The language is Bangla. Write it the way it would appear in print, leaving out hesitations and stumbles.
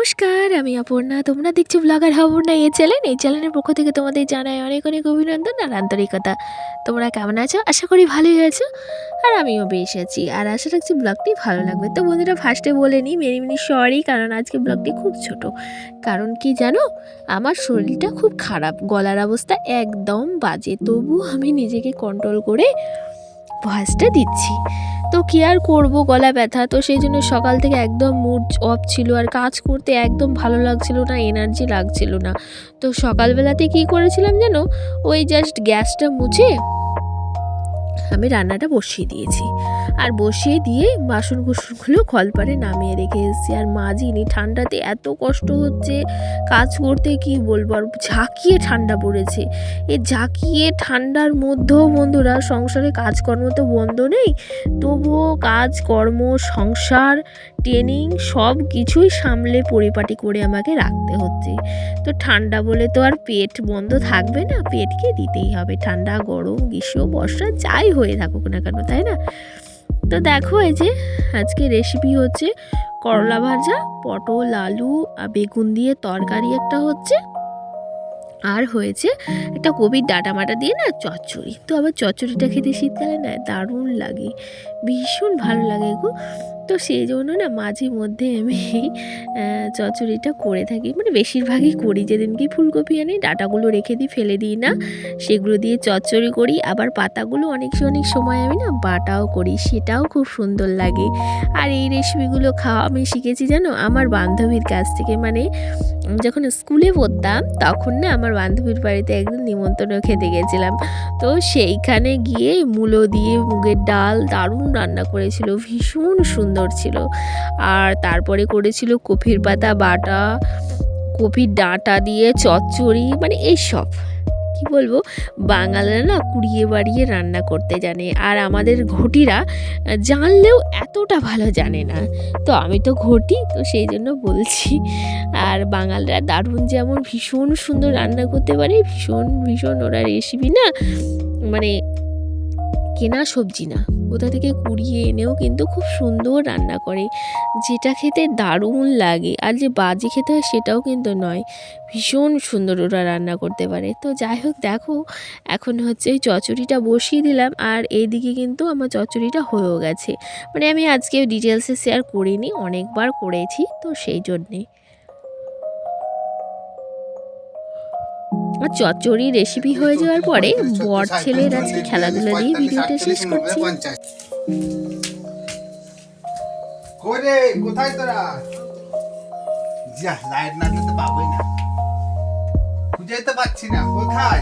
নমস্কার, আমি অপর্ণা। তোমরা দেখছো ব্লগার অপর্ণা এই চ্যানেলের পক্ষ থেকে তোমাদের জানাই অনেক অনেক অভিনন্দন আর আন্তরিকতা। তোমরা কেমন আছো? আশা করি ভালোই আছো, আর আমিও বেশ আছি। আর আশা রাখছি ব্লগটি ভালো লাগবে। তো বন্ধুরা, ফার্স্টে বলে নিই মেনি সরি, কারণ আজকে ব্লগটি খুব ছোট। কারণ কি জানো, আমার শরীরটা খুব খারাপ, গলার অবস্থা একদম বাজে, তবু আমি নিজেকে কন্ট্রোল করে ভয়েসটা দিচ্ছি। তো কি আর করবো, গলা ব্যথা, তো সেই জন্য সকাল থেকে একদম মুড অফ ছিল, আর কাজ করতে একদম ভালো লাগছিল না, এনার্জি লাগছিল না। তো সকালবেলাতে কি করেছিলাম জানো, ওই জাস্ট গ্যাসটা মুছে আমি রান্নাটা বসিয়ে দিয়েছি, আর বসিয়ে দিয়ে বাসন কুসনগুলো কলপারে নামিয়ে রেখে এসেছি। আর মাজিনি, ঠান্ডাতে এত কষ্ট হচ্ছে কাজ করতে, কি বলবো। আর ঝাঁকিয়ে ঠান্ডা পড়েছে, এই ঝাঁকিয়ে ঠান্ডার মধ্যেও বন্ধুরা সংসারে কাজকর্ম তো বন্ধ নেই, তবুও কাজকর্ম, সংসার, ট্রেনিং সব কিছুই সামলে পরিপাটি করে আমাকে রাখতে হচ্ছে। তো ঠান্ডা বলে তো আর পেট বন্ধ থাকবে না, পেটকে দিতেই হবে, ঠান্ডা গরম গ্রীষ্ম বর্ষা যাই হয়ে থাকুক না কেন, তাই না? তো দেখো, এই যে আজকে রেসিপি হচ্ছে করলা ভাজা, পটল আলু আর বেগুন দিয়ে তরকারি একটা হচ্ছে, আর হয়েছে একটা কপির ডাঁটা মাটা দিয়ে না চচ্চড়ি। তো আবার চচ্চড়িটা খেতে শীতকালে না দারুণ লাগে, ভীষণ ভালো লাগে গো। তো সেই জন্য না মাঝে মধ্যে আমি চচ্চড়িটা করে থাকি, মানে বেশিরভাগই করি। যেদিনকে ফুলকপি আনি ডাঁটাগুলো রেখে দিই, ফেলে দিই না, সেগুলো দিয়ে চচ্চড়ি করি। আবার পাতাগুলো অনেক সময় আমি না বাটাও করি, সেটাও খুব সুন্দর লাগে। আর এই রেসিপিগুলো খাওয়া আমি শিখেছি জানো আমার বান্ধবীর কাছ থেকে। মানে যখন স্কুলে পড়তাম তখন না আমার বান্ধবীর বাড়িতে একদিন নিমন্ত্রণ খেতে গেছিলাম। তো সেইখানে গিয়ে মূলো দিয়ে মুগের ডাল দারুণ রান্না করেছিল, ভীষণ সুন্দর ছিল। আর তারপরে করেছিল কপির পাতা বাটা, কপির ডাঁটা দিয়ে চচ্চড়ি, মানে এইসব কি বলবো, বাঙালিরা না কুড়িয়ে বাড়িয়ে রান্না করতে জানে, আর আমাদের ঘটিরা জানলেও এতটা ভালো জানে না। তো আমি তো ঘটি, তো সেই জন্য বলছি। আর বাঙালিরা দারুণ যেমন ভীষণ সুন্দর রান্না করতে পারে, ভীষণ ওরা রেসিপি না, মানে কেনা সবজি না, কোথা থেকে কুড়িয়ে এনেও কিন্তু খুব সুন্দর রান্না করে, যেটা খেতে দারুণ লাগে। আর যে বাজে খেতে হয় সেটাও কিন্তু নয়, ভীষণ সুন্দর ওরা রান্না করতে পারে। তো যাই হোক, দেখো এখন হচ্ছে এই চচ্চড়িটা বসিয়ে দিলাম, আর এইদিকে কিন্তু আমার চচ্চড়িটা হয়েও গেছে। মানে আমি আজকে ডিটেলসে শেয়ার করিনি, অনেকবার করেছি, তো সেই জন্যে। আর চচ্চড়ি রেসিপি হয়ে যাওয়ার পরে বর ছেলের আজকে খেলাধুলা দিয়ে ভিডিওটা শেষ করছি। কোথায় তোরা? যা লাইট না দিতে পাবোই না, খুঁজেই তো পাচ্ছি না কোথায়।